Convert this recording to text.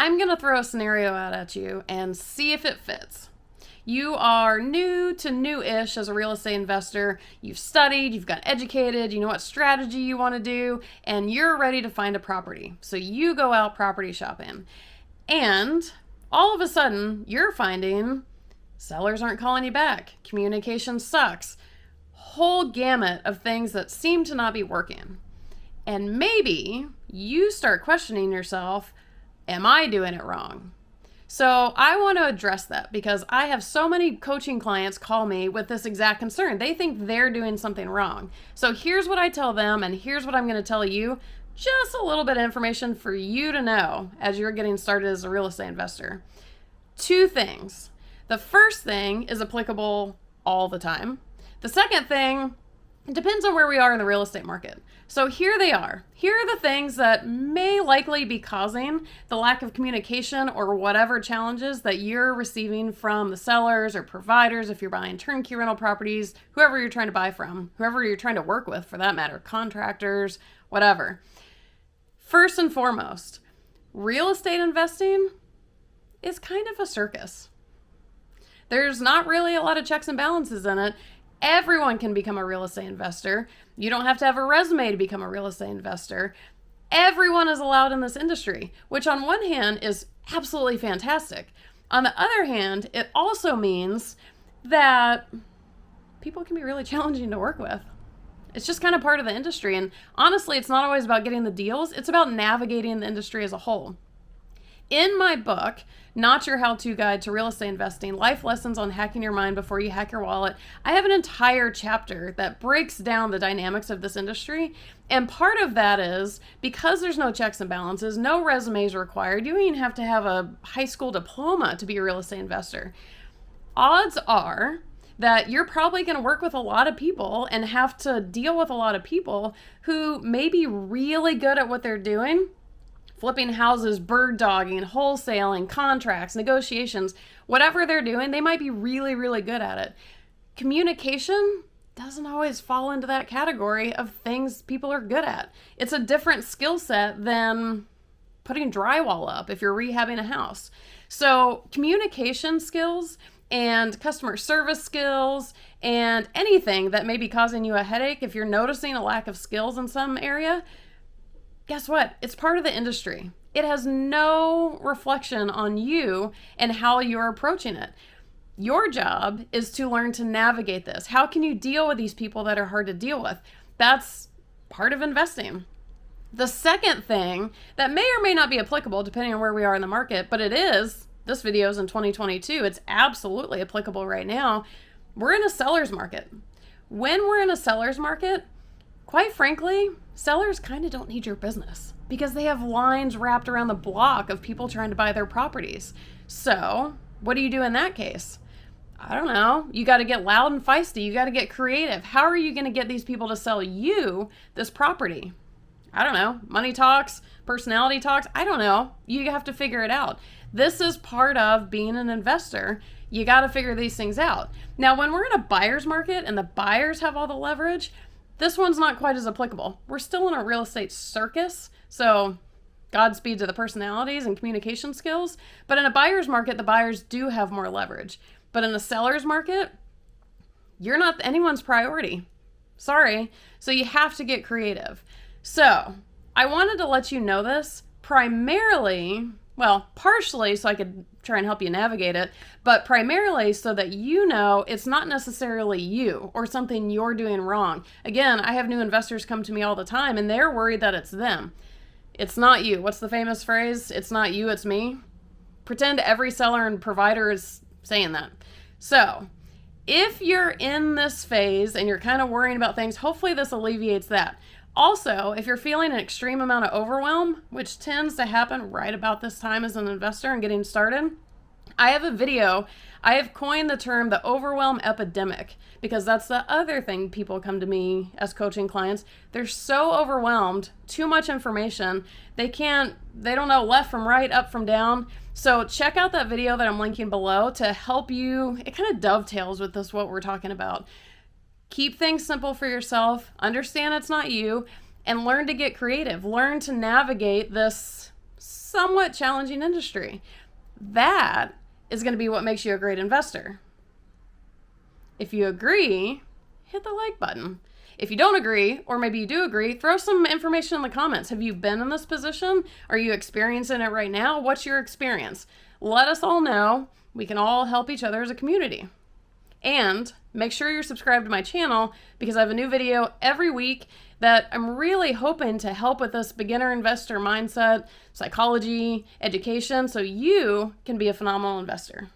I'm going to throw a scenario out at you and see if it fits. You are new to new-ish as a real estate investor. You've studied, you've got educated, you know what strategy you want to do, and you're ready to find a property. So you go out property shopping. And all of a sudden, you're finding sellers aren't calling you back. Communication sucks. Whole gamut of things that seem to not be working. And maybe you start questioning yourself, am I doing it wrong? So I want to address that because I have so many coaching clients call me with this exact concern. They think they're doing something wrong. So here's what I tell them, and here's what I'm going to tell you. Just a little bit of information for you to know as you're getting started as a real estate investor. 2 things. The first thing is applicable all the time. The second thing, it depends on where we are in the real estate market. So here they are. Here are the things that may likely be causing the lack of communication or whatever challenges that you're receiving from the sellers or providers if you're buying turnkey rental properties, whoever you're trying to buy from, whoever you're trying to work with for that matter, contractors, whatever. First and foremost, real estate investing is kind of a circus. There's not really a lot of checks and balances in it. Everyone can become a real estate investor. You don't have to have a resume to become a real estate investor. Everyone is allowed in this industry, which on one hand is absolutely fantastic. On the other hand, it also means that people can be really challenging to work with. It's just kind of part of the industry. And honestly, it's not always about getting the deals. It's about navigating the industry as a whole. In my book, Not Your How-To Guide to Real Estate Investing, Life Lessons on Hacking Your Mind Before You Hack Your Wallet, I have an entire chapter that breaks down the dynamics of this industry. And part of that is because there's no checks and balances, no resumes required, you don't even have to have a high school diploma to be a real estate investor. Odds are that you're probably going to work with a lot of people and have to deal with a lot of people who may be really good at what they're doing. Flipping houses, bird dogging, wholesaling, contracts, negotiations, whatever they're doing, they might be really, really good at it. Communication doesn't always fall into that category of things people are good at. It's a different skill set than putting drywall up if you're rehabbing a house. So communication skills and customer service skills and anything that may be causing you a headache, if you're noticing a lack of skills in some area, guess what? It's part of the industry. It has no reflection on you and how you're approaching it. Your job is to learn to navigate this. How can you deal with these people that are hard to deal with? That's part of investing. The second thing that may or may not be applicable depending on where we are in the market, but it is, this video is in 2022, it's absolutely applicable right now. We're in a seller's market. When we're in a seller's market, quite frankly, sellers kind of don't need your business because they have lines wrapped around the block of people trying to buy their properties. So what do you do in that case? I don't know. You got to get loud and feisty. You got to get creative. How are you going to get these people to sell you this property? I don't know. Money talks, personality talks. I don't know. You have to figure it out. This is part of being an investor. You got to figure these things out. Now, when we're in a buyer's market and the buyers have all the leverage, this one's not quite as applicable. We're still in a real estate circus, so Godspeed to the personalities and communication skills. But in a buyer's market, the buyers do have more leverage. But in a seller's market, you're not anyone's priority. Sorry. So you have to get creative. So I wanted to let you know this primarily, well, partially so I could try and help you navigate it, but primarily so that you know it's not necessarily you or something you're doing wrong. Again, I have new investors come to me all the time and they're worried that it's them. It's not you. What's the famous phrase? It's not you, it's me. Pretend every seller and provider is saying that. So if you're in this phase and you're kind of worrying about things, hopefully this alleviates that. Also, if you're feeling an extreme amount of overwhelm, which tends to happen right about this time as an investor and getting started, I have a video. I have coined the term the overwhelm epidemic because that's the other thing people come to me as coaching clients. They're so overwhelmed, too much information. They don't know left from right, up from down. So check out that video that I'm linking below to help you. It kind of dovetails with this, what we're talking about. Keep things simple for yourself, understand it's not you, and learn to get creative. Learn to navigate this somewhat challenging industry. That is going to be what makes you a great investor. If you agree, hit the like button. If you don't agree, or maybe you do agree, throw some information in the comments. Have you been in this position? Are you experiencing it right now? What's your experience? Let us all know. We can all help each other as a community. And make sure you're subscribed to my channel because I have a new video every week that I'm really hoping to help with this beginner investor mindset, psychology, education, so you can be a phenomenal investor.